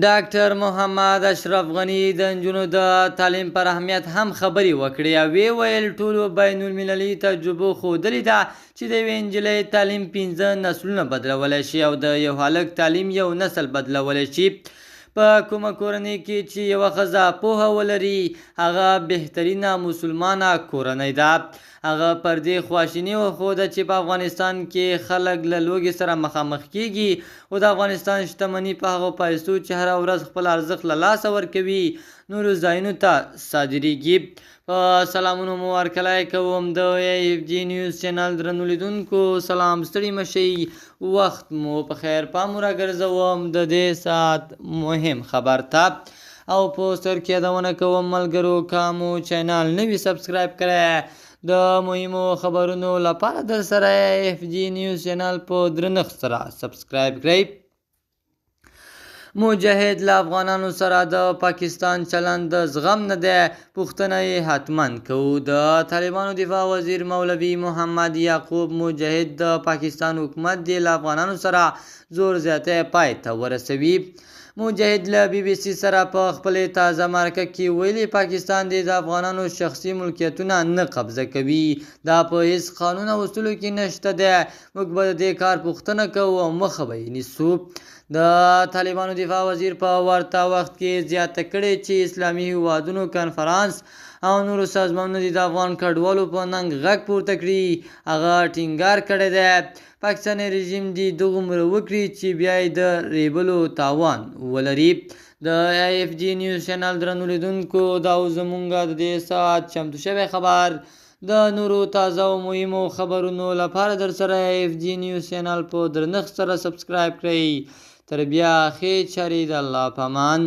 ډاکټر محمد اشرف غني د نجونو د تعلیم پر اهمیت هم خبرې وکړې او ویې ویل ټولو بین المللي تجربو ښودلې ده چې د یوې نجلۍ تعلیم 15 نسلونه بدلولی شي او د یو هلک تعلیم یو نسل بدلولی شي. په کومه کورنۍ کې چې یوه ښځه پوهه ولري هغه بهترینه مسلمانه کورنۍ ده. هغه پر دې خواشیني وښوده چې په افغانستان کې خلک له لوږې سره مخامخ کیږي او د افغانستان شتمني په هغو پیسو چې هره ورځ خپل ارزښت له لاسه ورکوي نورو ځایونو ته صادریږي. په سلامونو مو ورکلی کوم د AFG نیوز چینل درنو لیدونکو. سلام، ستړي مشئ، وخت مو په خیر. پام راګرځوم د دې ساعت مهم خبر ته او په سر کې یادونه کوم ملګرو که مو چینل نوي سبسکرایب کړی د مهمو خبرونو لپاره در سره AFG نیوز چینل په درنښت سره سبسکرایب کړئ. مجاهد له افغانانو سره د پاکستان چلند د زغم نه دی، پوښتنه یې حتما کوو. د طالبانو دفاع وزیر مولوي محمد یعقوب مجاهد د پاکستان حکومت دې له افغانانو سره زور زیاتی پای ته ورسوي. مجاهد له BBC سره په خپلې تازه مرکه کې ویلي پاکستان د افغانانو شخصي ملکیتونه نه قبضه کوي، دا په هیڅ قانون او اصولو کې نشته دی. موږ به د دې کار پوښتنه کوو او مخه به یې نیسو. د طالبانو دفاع وزیر په ورته وخت کې زیاته کړې چې اسلامي هیوادونو کنفرانس او نورو سازمانونو د افغان کډوالو په ننګ غږ پورته کړي. هغه ټینګار کړی دی پاکستاني رژیم دې دومره وکړي چې بیا یې د ریبلو توان ولري. د AFG نیوز چینل درنو لیدونکو دا زمونږ د دې ساعت چمتو شوی خبر. د نورو تازه او مهمو خبرونو لپاره در سره AFG نیوز چینل په درنښت سره سبسکرایب کړئ. تر بیا ښې چارې د الله په امان.